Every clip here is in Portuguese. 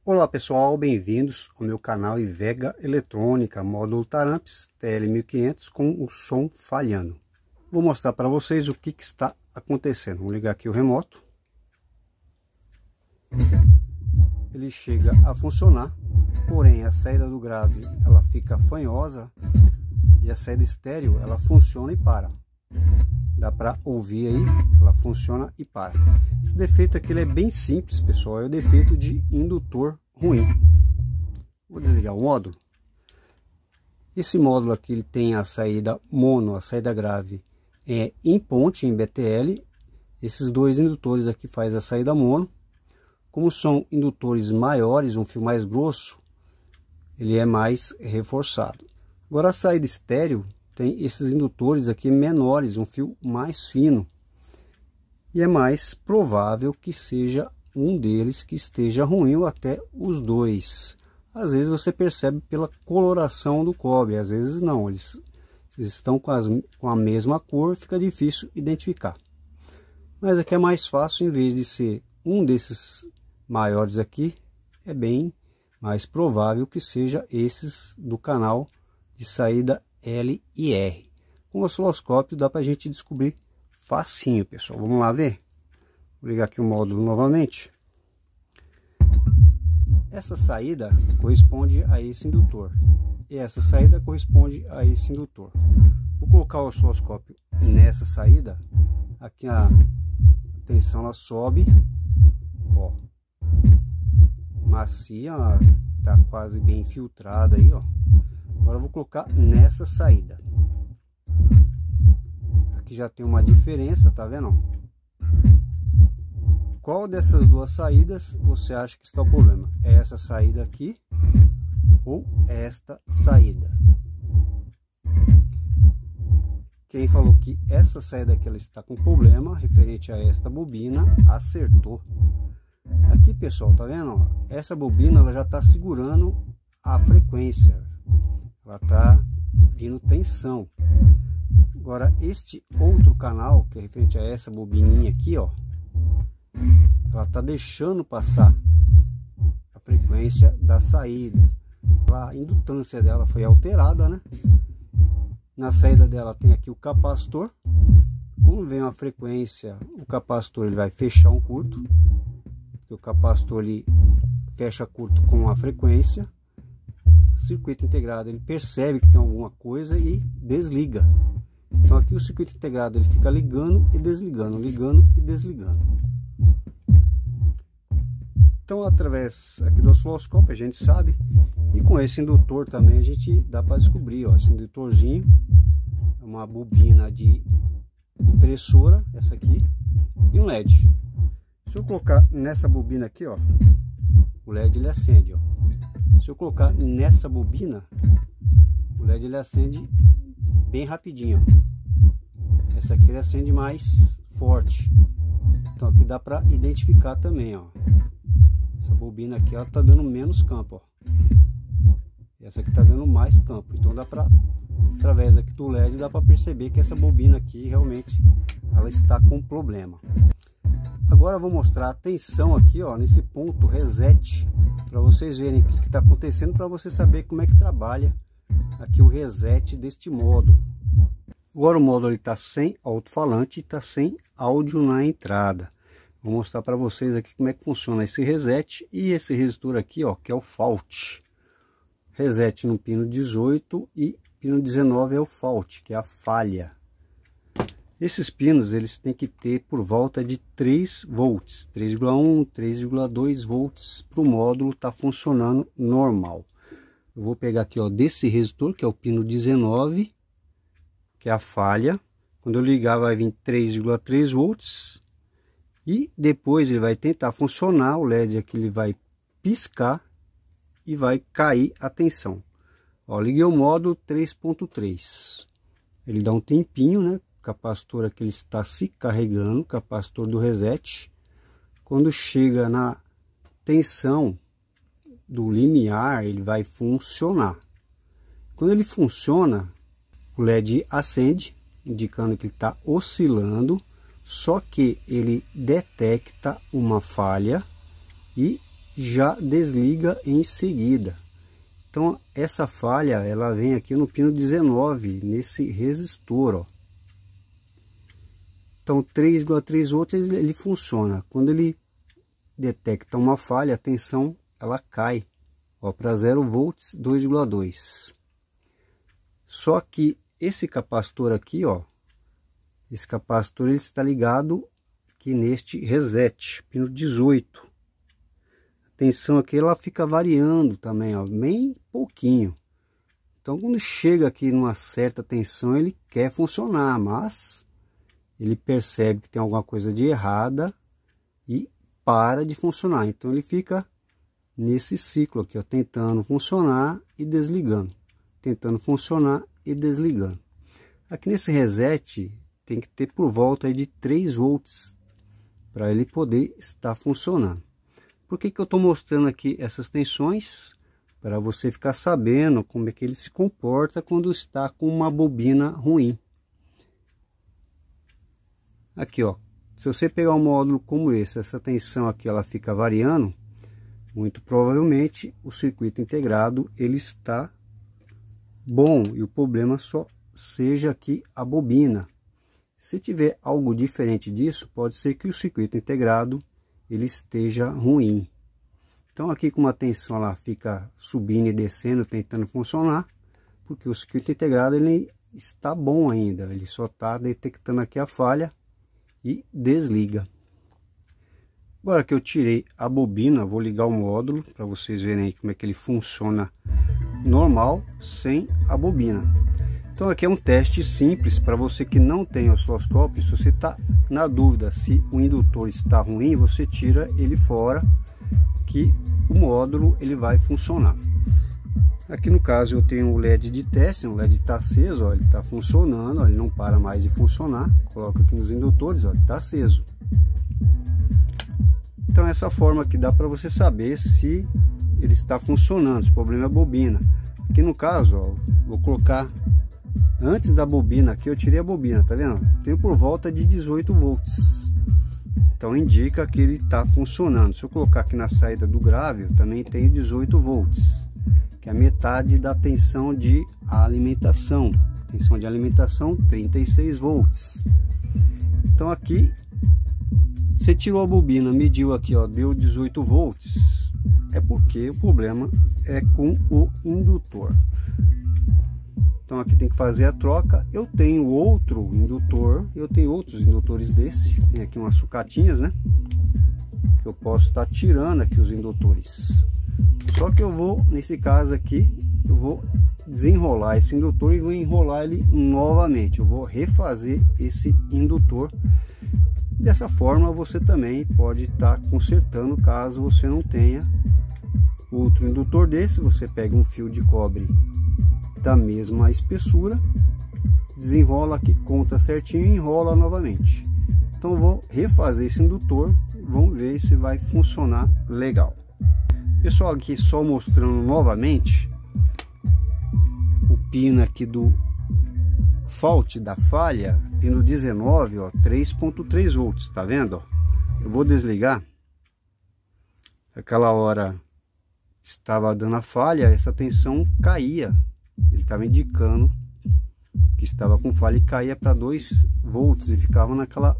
Olá pessoal, bem-vindos ao meu canal Ivega Eletrônica, módulo Taramps TL1500 com o som falhando. Vou mostrar para vocês o que está acontecendo. Vou ligar aqui o remoto. Ele chega a funcionar, porém a saída do grave ela fica fanhosa e a saída estéreo ela funciona e para. Dá para ouvir aí, ela funciona e para. Esse defeito aqui ele é bem simples, pessoal, é o defeito de indutor ruim. Vou desligar o módulo. Esse módulo aqui ele tem a saída mono, a saída grave em ponte, em BTL. Esses dois indutores aqui faz a saída mono. Como são indutores maiores, um fio mais grosso, ele é mais reforçado. Agora a saída estéreo tem esses indutores aqui menores, um fio mais fino. E é mais provável que seja um deles que esteja ruim ou até os dois. Às vezes você percebe pela coloração do cobre, às vezes não. Eles estão com a mesma cor, fica difícil identificar. Mas aqui é mais fácil, em vez de ser um desses maiores aqui, é bem mais provável que seja esses do canal de saída L e R. Com o osciloscópio dá para a gente descobrir facinho, pessoal. Vamos lá ver? Vou ligar aqui o módulo novamente. Essa saída corresponde a esse indutor. E essa saída corresponde a esse indutor. Vou colocar o osciloscópio nessa saída. Aqui a tensão ela sobe. Ó. Macia, tá quase bem filtrada aí, ó. Agora eu vou colocar nessa saída. Aqui já tem uma diferença, tá vendo? Qual dessas duas saídas você acha que está o problema? É essa saída aqui ou esta saída? Quem falou que essa saída aqui ela está com problema referente a esta bobina, acertou. Aqui, pessoal, tá vendo? Ó? Essa bobina ela já está segurando a frequência. Ela está vindo tensão. Agora este outro canal, que é referente a essa bobininha aqui, ó, ela está deixando passar a frequência da saída. A indutância dela foi alterada, né? Na saída dela tem aqui o capacitor. Como vem uma frequência, o capacitor ele vai fechar um curto, porque o capacitor ele fecha curto com a frequência. Circuito integrado ele percebe que tem alguma coisa e desliga. Então aqui o circuito integrado ele fica ligando e desligando, ligando e desligando. Então através aqui do osciloscópio a gente sabe, e com esse indutor também a gente dá para descobrir, ó, esse indutorzinho é uma bobina de impressora, essa aqui, e um LED. Se eu colocar nessa bobina aqui, ó, o LED ele acende, ó. Se eu colocar nessa bobina, o LED ele acende bem rapidinho. Essa aqui ele acende mais forte. Então aqui dá para identificar também, ó. Essa bobina aqui ela tá dando menos campo, ó. E essa aqui tá dando mais campo. Então dá para, através aqui do LED, dá para perceber que essa bobina aqui realmente ela está com problema. Agora eu vou mostrar a tensão aqui, ó, nesse ponto reset, para vocês verem o que está acontecendo, para você saber como é que trabalha aqui o reset deste módulo. Agora o módulo está sem alto-falante e está sem áudio na entrada. Vou mostrar para vocês aqui como é que funciona esse reset e esse resistor aqui, ó, que é o fault. Reset no pino 18 e pino 19 é o fault, que é a falha. Esses pinos eles têm que ter por volta de 3 volts, 3,1, 3,2 volts para o módulo estar funcionando normal. Eu vou pegar aqui, ó, desse resistor, que é o pino 19, que é a falha. Quando eu ligar vai vir 3,3 volts e depois ele vai tentar funcionar, o LED aqui ele vai piscar e vai cair a tensão. Ó, liguei o módulo 3.3. Ele dá um tempinho, né? Capacitor aqui ele está se carregando, capacitor do reset. Quando chega na tensão do limiar, ele vai funcionar. Quando ele funciona, o LED acende, indicando que ele está oscilando, só que ele detecta uma falha e já desliga em seguida. Então essa falha ela vem aqui no pino 19, nesse resistor, ó. Então 3,3 volts ele funciona. Quando ele detecta uma falha, a tensão ela cai, ó, para 0 volts 2,2. Só que esse capacitor aqui, ó, esse capacitor ele está ligado aqui neste reset, pino 18. A tensão aqui ela fica variando também, ó, bem pouquinho. Então quando chega aqui numa certa tensão ele quer funcionar, mas ele percebe que tem alguma coisa de errada e para de funcionar. Então ele fica nesse ciclo aqui, ó, tentando funcionar e desligando, tentando funcionar e desligando. Aqui nesse reset tem que ter por volta aí de 3 volts para ele poder estar funcionando. Por que que eu estou mostrando aqui essas tensões? Para você ficar sabendo como é que ele se comporta quando está com uma bobina ruim. Aqui, ó, se você pegar um módulo como esse, essa tensão aqui ela fica variando, muito provavelmente o circuito integrado ele está bom e o problema só seja aqui a bobina. Se tiver algo diferente disso, pode ser que o circuito integrado ele esteja ruim. Então aqui com uma tensão ela fica subindo e descendo, tentando funcionar, porque o circuito integrado ele está bom ainda, ele só está detectando aqui a falha e desliga. Agora que eu tirei a bobina, vou ligar o módulo para vocês verem aí como é que ele funciona normal sem a bobina. Então aqui é um teste simples para você que não tem osciloscópio. Se você está na dúvida se o indutor está ruim, você tira ele fora que o módulo ele vai funcionar. Aqui no caso eu tenho o LED de teste, o LED está aceso, ó, ele está funcionando, ó, ele não para mais de funcionar. Coloco aqui nos indutores, ó, ele está aceso. Então essa forma que dá para você saber se ele está funcionando, se o problema é a bobina. Aqui no caso, ó, vou colocar antes da bobina aqui, eu tirei a bobina, tá vendo? Tenho por volta de 18 volts. Então indica que ele está funcionando. Se eu colocar aqui na saída do grave, eu também tenho 18 volts. Que é a metade da tensão de alimentação. Tensão de alimentação 36 volts. Então aqui você tirou a bobina, mediu aqui, ó, deu 18 volts. É porque o problema é com o indutor. Então aqui tem que fazer a troca. Eu tenho outro indutor, eu tenho outros indutores desse. Tem aqui umas sucatinhas, né? Que eu posso estar tirando aqui os indutores. Só que eu vou, nesse caso aqui, eu vou desenrolar esse indutor e vou enrolar ele novamente. Eu vou refazer esse indutor. Dessa forma você também pode estar consertando caso você não tenha outro indutor desse. Você pega um fio de cobre da mesma espessura, desenrola aqui, conta certinho e enrola novamente. Então eu vou refazer esse indutor e vamos ver se vai funcionar legal. Pessoal, aqui só mostrando novamente o pino aqui do fault da falha, pino 19, ó, 3.3 volts, tá vendo? Ó? Eu vou desligar. Aquela hora estava dando a falha, essa tensão caía. Ele estava indicando que estava com falha e caía para 2 volts e ficava naquela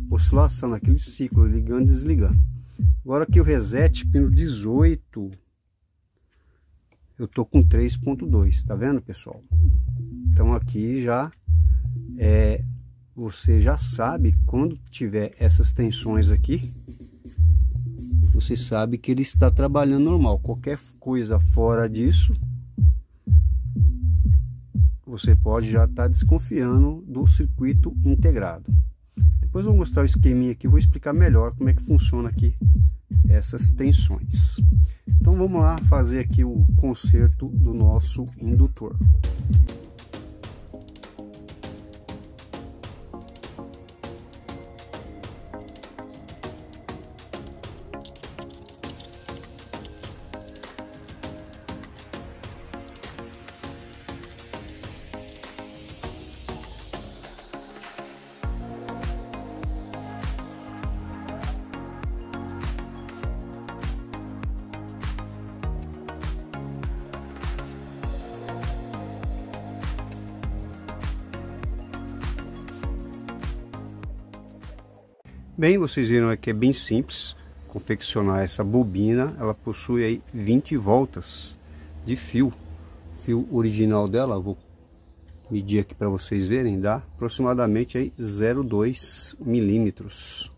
oscilação, naquele ciclo, ligando e desligando. Agora que o reset, pino 18, eu tô com 3.2, tá vendo, pessoal? Então aqui já você já sabe, quando tiver essas tensões aqui, você sabe que ele está trabalhando normal. Qualquer coisa fora disso, você pode já estar desconfiando do circuito integrado. Depois eu vou mostrar o esqueminha aqui, vou explicar melhor como é que funciona aqui essas tensões. Então vamos lá fazer aqui o conserto do nosso indutor. Bem, vocês viram aqui, é bem simples confeccionar essa bobina. Ela possui aí 20 voltas de fio. O fio original dela, eu vou medir aqui para vocês verem, dá aproximadamente aí 0,2 milímetros.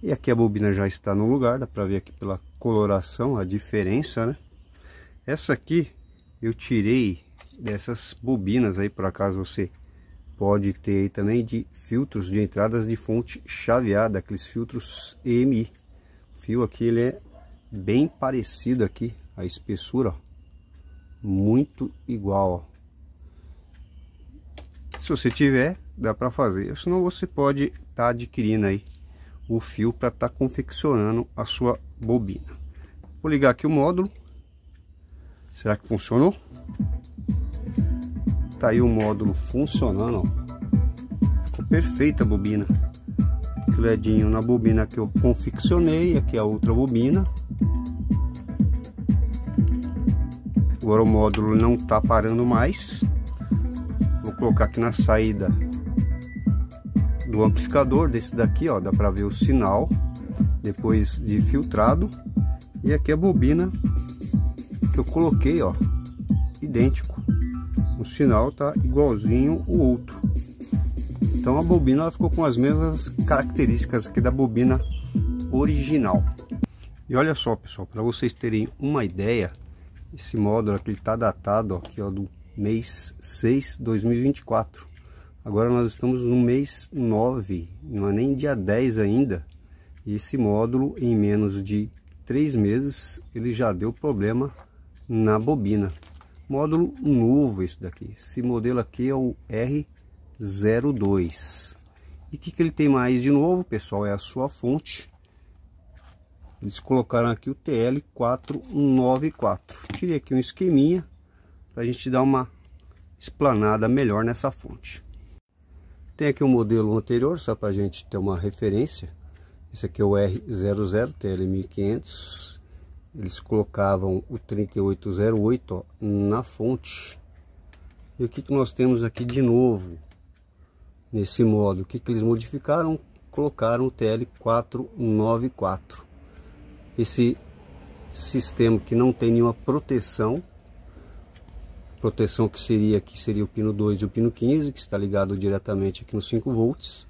E aqui a bobina já está no lugar, dá para ver aqui pela coloração a diferença, né? Essa aqui eu tirei dessas bobinas aí, por acaso você pode ter aí também, de filtros de entradas de fonte chaveada, aqueles filtros EMI. O fio aqui ele é bem parecido aqui, a espessura, ó, muito igual, ó. Se você tiver, dá para fazer, senão você pode estar adquirindo aí o fio para estar confeccionando a sua bobina. Vou ligar aqui o módulo. Será que funcionou? Tá aí o módulo funcionando, ó. Ficou perfeita a bobina. Aqui o ledinho na bobina que eu confeccionei. Aqui a outra bobina. Agora o módulo não tá parando mais. Vou colocar aqui na saída do amplificador desse daqui, ó, dá para ver o sinal depois de filtrado. E aqui a bobina que eu coloquei, ó, idêntico. O sinal tá igualzinho o outro. Então a bobina ela ficou com as mesmas características aqui da bobina original. E olha só, pessoal, para vocês terem uma ideia, esse módulo aqui tá datado, ó, aqui, ó, do mês 6 de 2024. Agora nós estamos no mês 9, não é nem dia 10 ainda. E esse módulo, em menos de 3 meses, ele já deu problema na bobina. Módulo novo esse daqui. Esse modelo aqui é o R02. E o que ele tem mais de novo, pessoal? É a sua fonte. Eles colocaram aqui o TL494. Tirei aqui um esqueminha para a gente dar uma explanada melhor nessa fonte. Tem aqui um modelo anterior, só para a gente ter uma referência. Esse aqui é o R00 TL1500. Eles colocavam o 3808, ó, na fonte. E o que nós temos aqui de novo nesse módulo? O que eles modificaram? Colocaram o TL494. Esse sistema que não tem nenhuma proteção. Proteção que seria o pino 2 e o pino 15, que está ligado diretamente aqui nos 5 volts.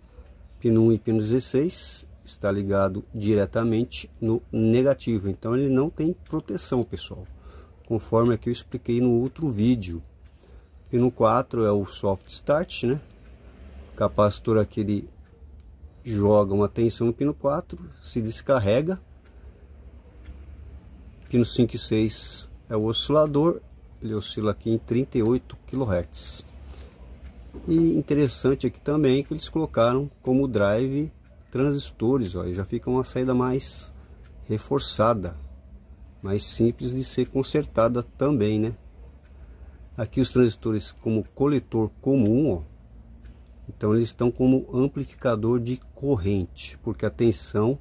Pino 1 e pino 16 está ligado diretamente no negativo. Então ele não tem proteção, pessoal, conforme aqui eu expliquei no outro vídeo. Pino 4 é o soft start, né? O capacitor aqui ele joga uma tensão no pino 4, se descarrega. Pino 5 e 6 é o oscilador, ele oscila aqui em 38 kHz. E interessante aqui também que eles colocaram como drive transistores, ó, e já fica uma saída mais reforçada, mais simples de ser consertada também, né? Aqui os transistores como coletor comum, ó, então eles estão como amplificador de corrente, porque a tensão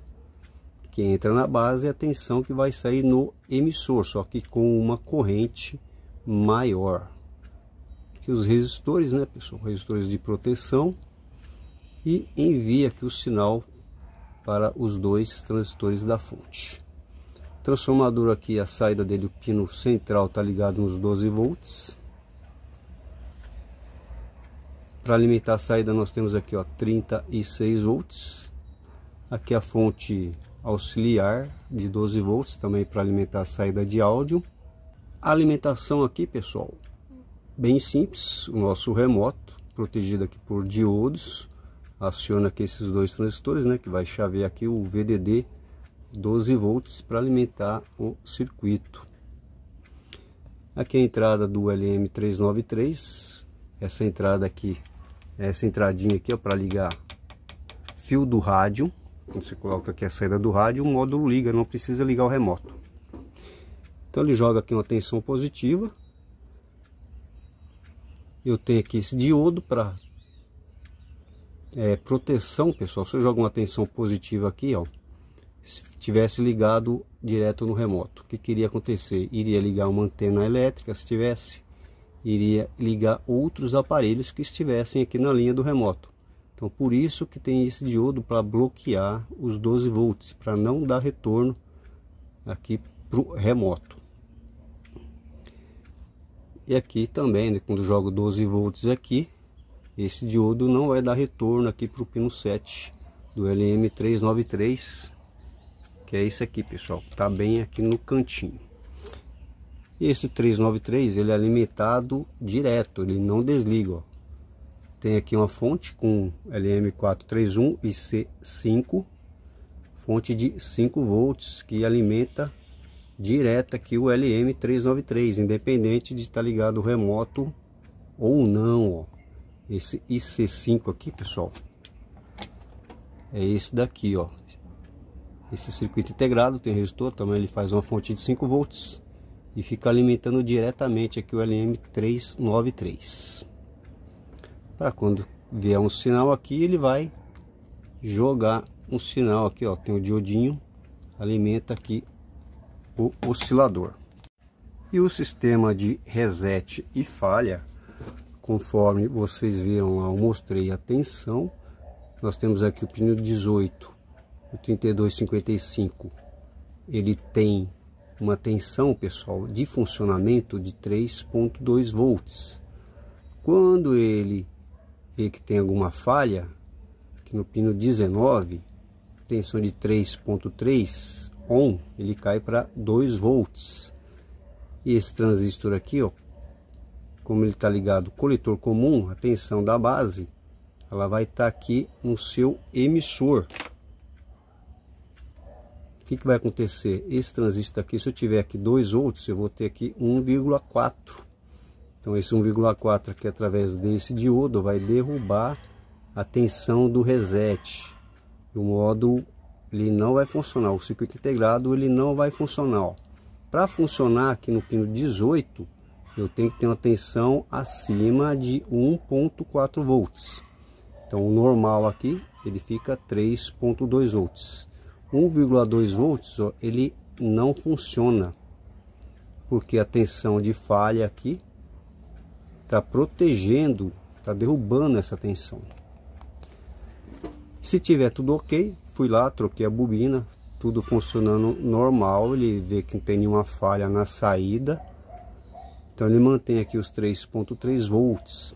que entra na base é a tensão que vai sair no emissor, só que com uma corrente maior. Aqui os resistores, né, pessoal, resistores de proteção, e envia aqui o sinal para os dois transistores da fonte. Transformador aqui, a saída dele, o pino central está ligado nos 12 volts. Para alimentar a saída nós temos aqui, ó, 36 volts. Aqui a fonte auxiliar de 12 volts também para alimentar a saída de áudio. A alimentação aqui, pessoal, bem simples. O nosso remoto protegido aqui por diodos aciona aqui esses dois transistores, né, que vai chavear aqui o VDD 12 volts para alimentar o circuito. Aqui a entrada do LM393, essa entrada aqui, essa entradinha aqui, ó, para ligar fio do rádio. Quando você coloca aqui a saída do rádio, o módulo liga, não precisa ligar o remoto. Então ele joga aqui uma tensão positiva. Eu tenho aqui esse diodo para proteção, pessoal. Se eu jogo uma tensão positiva aqui, ó, se tivesse ligado direto no remoto, o que iria acontecer? Iria ligar uma antena elétrica, se tivesse, iria ligar outros aparelhos que estivessem aqui na linha do remoto. Então por isso que tem esse diodo para bloquear os 12 volts, para não dar retorno aqui para o remoto. E aqui também, né, quando jogo 12 volts aqui, esse diodo não vai dar retorno aqui para o pino 7 do LM393, que é esse aqui, pessoal, tá bem aqui no cantinho. E esse 393 ele é alimentado direto, ele não desliga, ó. Tem aqui uma fonte com LM431 e C5, fonte de 5 volts que alimenta direto aqui o LM393, independente de estar ligado o remoto ou não, ó. Esse IC5 aqui, pessoal, é esse daqui, ó. Esse circuito integrado tem resistor, também ele faz uma fonte de 5 volts e fica alimentando diretamente aqui o LM393. Para quando vier um sinal aqui, ele vai jogar um sinal aqui, ó. Tem o diodinho, alimenta aqui o oscilador. E o sistema de reset e falha, conforme vocês viram lá, eu mostrei a tensão. Nós temos aqui o pino 18, o 3255. Ele tem uma tensão, pessoal, de funcionamento de 3.2 volts. Quando ele vê que tem alguma falha, aqui no pino 19, tensão de 3.3 on, ele cai para 2 volts. E esse transistor aqui, ó, como ele está ligado coletor comum, a tensão da base, ela vai estar aqui no seu emissor. O que vai acontecer? Esse transistor aqui, se eu tiver aqui 2 volts, eu vou ter aqui 1,4. Então esse 1,4 aqui, através desse diodo, vai derrubar a tensão do reset. O módulo ele não vai funcionar, o circuito integrado ele não vai funcionar. Para funcionar aqui no pino 18, eu tenho que ter uma tensão acima de 1,4 volts. Então o normal aqui, ele fica 3,2 volts. 1,2 volts, ó, ele não funciona, porque a tensão de falha aqui está protegendo, está derrubando essa tensão. Se tiver tudo ok, fui lá, troquei a bobina, tudo funcionando normal, ele vê que não tem nenhuma falha na saída, então ele mantém aqui os 3.3 volts.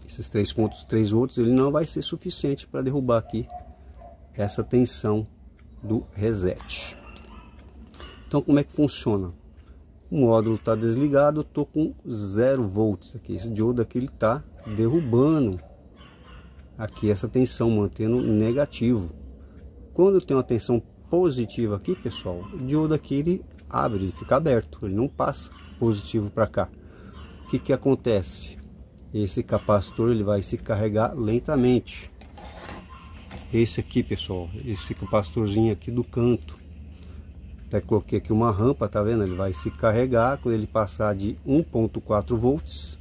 Esses 3.3 volts ele não vai ser suficiente para derrubar aqui essa tensão do reset. Então como é que funciona? O módulo está desligado, eu estou com 0 volts aqui. Esse diodo aqui ele está derrubando aqui essa tensão, mantendo negativo. Quando tem uma tensão positiva aqui, pessoal, o diodo aqui ele abre, ele fica aberto, ele não passa positivo para cá. O que que acontece? Esse capacitor ele vai se carregar lentamente. Esse aqui, pessoal, esse capacitorzinho aqui do canto, até coloquei aqui uma rampa, tá vendo? Ele vai se carregar. Quando ele passar de 1.4 volts,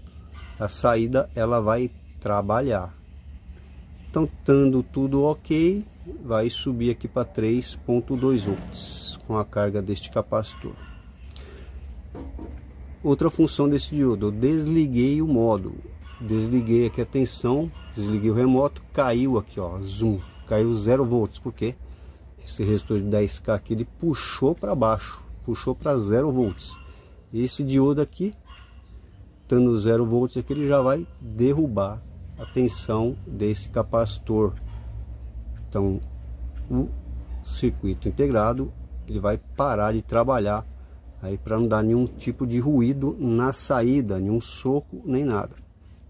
a saída ela vai trabalhar. Então, estando tudo ok, vai subir aqui para 3.2 volts com a carga deste capacitor. Outra função desse diodo, eu desliguei o módulo, desliguei aqui a tensão, desliguei o remoto, caiu aqui, ó, zoom, caiu 0 volts, por quê? Esse resistor de 10K aqui, ele puxou para baixo, puxou para 0 volts. Esse diodo aqui, estando 0 volts aqui, ele já vai derrubar a tensão desse capacitor. Então, o circuito integrado, ele vai parar de trabalhar aí para não dar nenhum tipo de ruído na saída, nenhum soco, nem nada.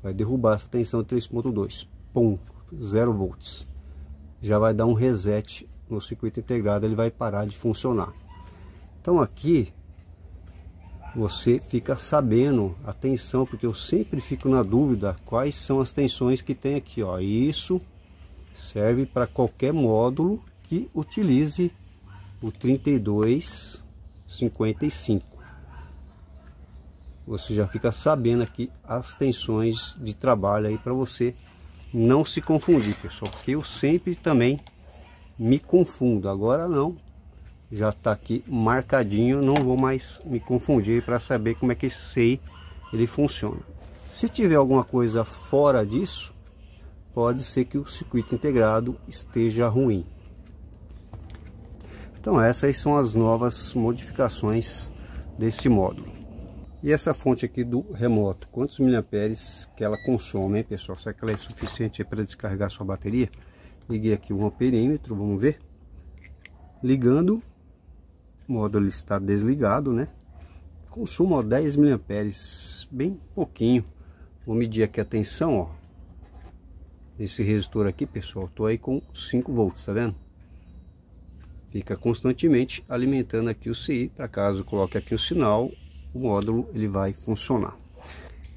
Vai derrubar essa tensão de 3.2, pum, 0 volts. Já vai dar um reset no circuito integrado, ele vai parar de funcionar. Então aqui você fica sabendo a tensão, porque eu sempre fico na dúvida quais são as tensões que tem aqui, ó. Isso serve para qualquer módulo que utilize o 3255. Você já fica sabendo aqui as tensões de trabalho aí para você não se confundir, pessoal, porque eu sempre também me confundo. Agora não, já está aqui marcadinho, não vou mais me confundir para saber como é que esse SEI ele funciona. Se tiver alguma coisa fora disso, pode ser que o circuito integrado esteja ruim. Então essas são as novas modificações desse módulo. E essa fonte aqui do remoto, quantos miliamperes que ela consome, hein, pessoal? Será que ela é suficiente para descarregar sua bateria? Liguei aqui um amperímetro, vamos ver. Ligando, o módulo está desligado, né? Consumo, ó, 10 miliamperes, bem pouquinho. Vou medir aqui a tensão, ó. Esse resistor aqui, pessoal, tô aí com 5 volts, tá vendo? Fica constantemente alimentando aqui o CI, para caso coloque aqui o sinal, o módulo ele vai funcionar.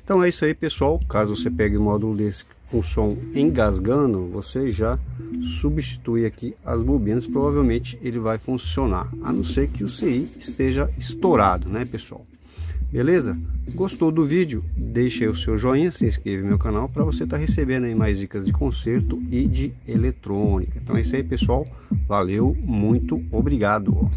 Então é isso aí, pessoal. Caso você pegue um módulo desse com som engasgando, você já substitui aqui as bobinas, provavelmente ele vai funcionar, a não ser que o CI esteja estourado, né, pessoal? Beleza? Gostou do vídeo? Deixa aí o seu joinha, se inscreve no meu canal para você estar recebendo aí mais dicas de conserto e de eletrônica. Então é isso aí, pessoal. Valeu, muito obrigado.